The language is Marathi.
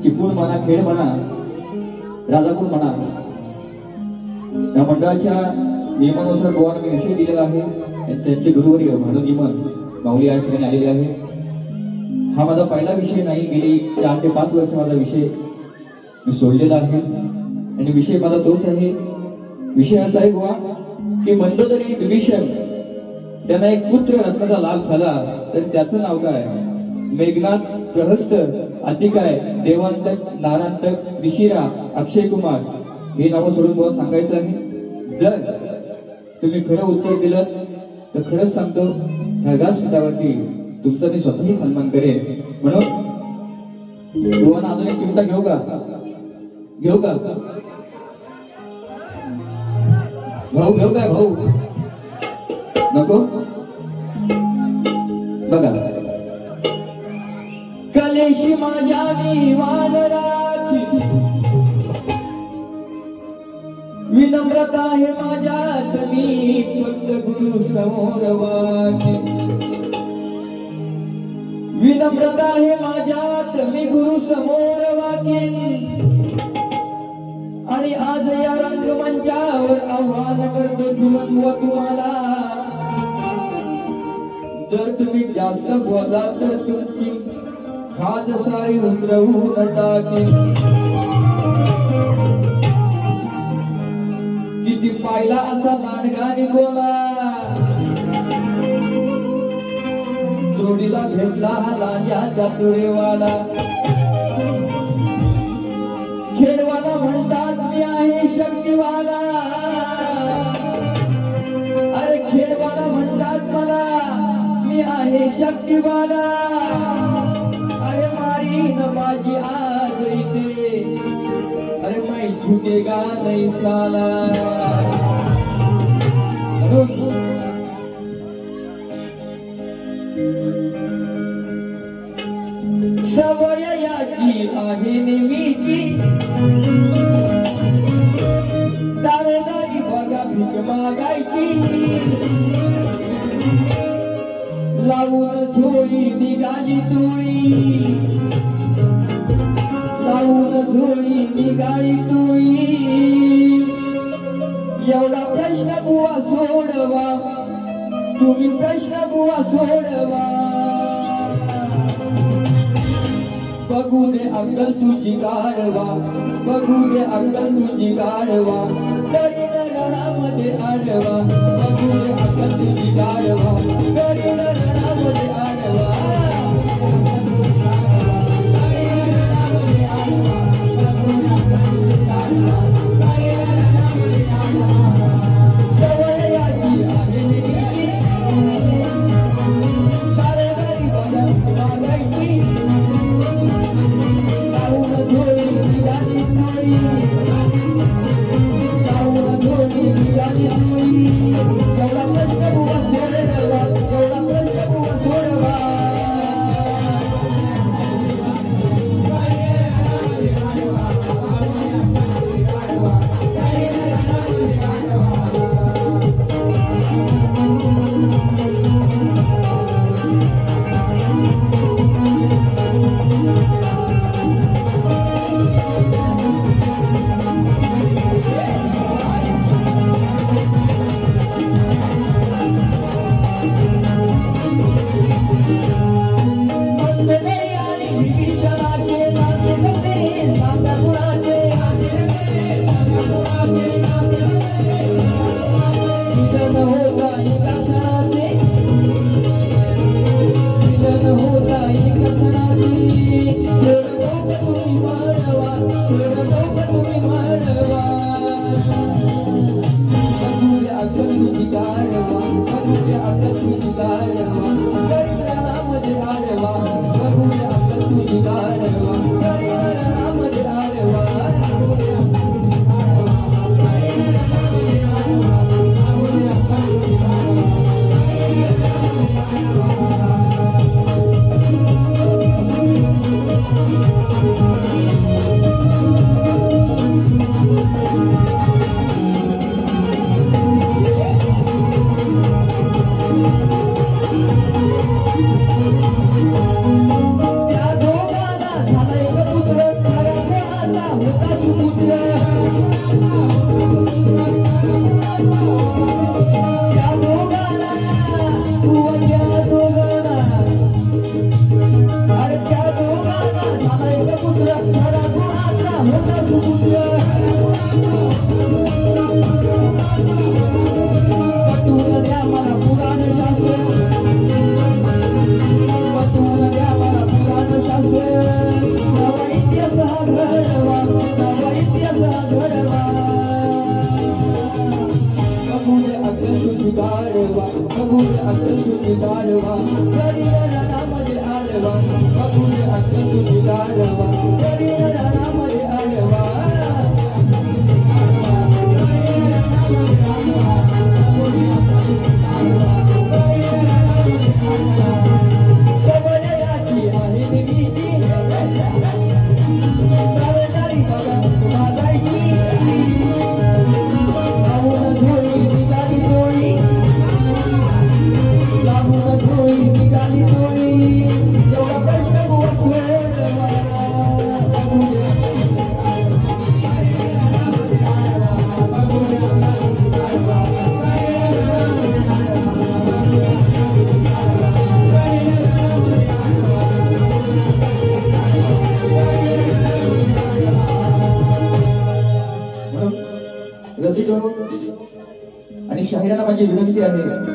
चिपळूण म्हणा, खेड म्हणा, राजापूर म्हणा, या मंडळाच्या नियमानुसार गोवांना मी विषय दिलेला आहे. त्यांचे गुरुवर्य भानू निमन माऊली या ठिकाणी आलेले आहे. हा माझा पहिला विषय नाही, गेली 4 ते 5 वर्ष माझा विषय मी सोडलेला आहे आणि विषय माझा तोच आहे. विषय असा आहे गोवा की मंदोदरी विभीषण त्यांना एक पुत्र रत्नाचा लाभ झाला, तर त्याचं नाव काय? मेघनाथ, प्रहस्त, अतिकाय, देवांतक, नारांतक, ऋषिरा, अक्षय कुमार हे नावं सोडून मला सांगायचं आहे. जर तुम्ही खरं उत्तर दिलं तर खरंच सांगतो, ह्या व्यासपीठावरती तुमचा मी स्वतःही सन्मान करेन. म्हणून गोवांना अजून एक चिमटा घेऊ का? भाऊ घेऊ काय? भाऊ नको? बघा, कलेशी माझ्या मी वानराची, विनम्रता आहे माझ्यात मी फक्त गुरु समोर वाके. विनम्रता आहे माझ्यात मी गुरु समोर वाकेन. आणि आज या रंगमंचावर आव्हान करतो जीवन व तुम्हाला, जर तुम्ही जास्त बोला तर तुमची खाद सारी उतरवून टाके. किती पाहिला असा लांडगा बोला, जोडीला भेटला हा लांजा चातुरेवाला. खेळवाला म्हणतात मी आहे शक्तिवाला, अरे खेळवाला म्हणतात मला मी आहे शक्तिवाला. अरे मारी न बाजी आज इथे, अरे मैं झुकेगा नहीं साला. सवय याची आहे नेहमीची, दारेदारी बघा भीक मागायची. लावून झोळी निघाली टोळी, लावून झोळी निघाली टोळी. एवढा प्रश्न बुवा सोडवा, तुम्ही प्रश्न बुवा सोडवा. बघू दे अक्कल तुझी गाढवा, बघू दे अक्कल तुझी गाढवा. तरी रणामध्ये आडवा, बघू दे अक्कल तुझी गाढवा. तरी रणामध्ये आडवा. सवय याची आहे नेहमीची, दारेदारी बघा मागायची. लावून झोळी निघाली टोळी, लावून झोळी निघाली टोळी. एवढा प्रश्न बुवा सोडवा, एवढा प्रश्न बुवा सोडवा. आणि शाहिराला माझी विनंती आहे